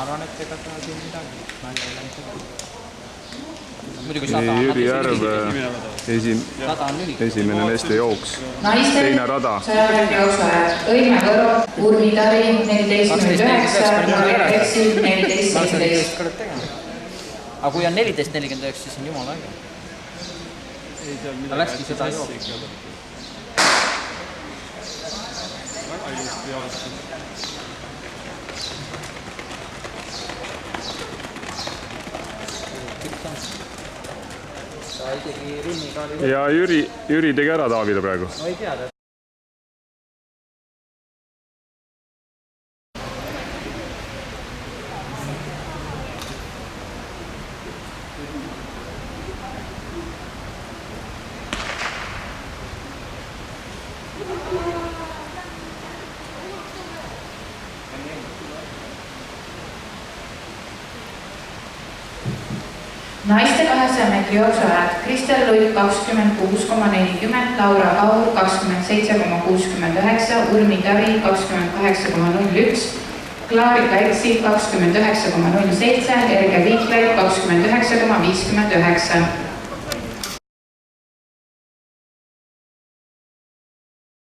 arvan, et ega ta siin midagi välja ei läinud. Jüri Järv esimene neste jooks. Teine rada. 100 jooksajad. Õime Võro, Urmi Tari, 14.49, Reksi 14.17. Aga kui on 14.49, siis on jumala äge. Ta läkski seda jooks. Väga ilusti alustas. Ja Jüri tegi ära Taavile praegu. No ei tea. Naiste 200 meetri jooksuajad. Kristel Luik 26,40, Laura Kaur 27,69, Urmi Tari 28,01, Klaarika Eksi 29,07, Erge Viiklaid 29,59.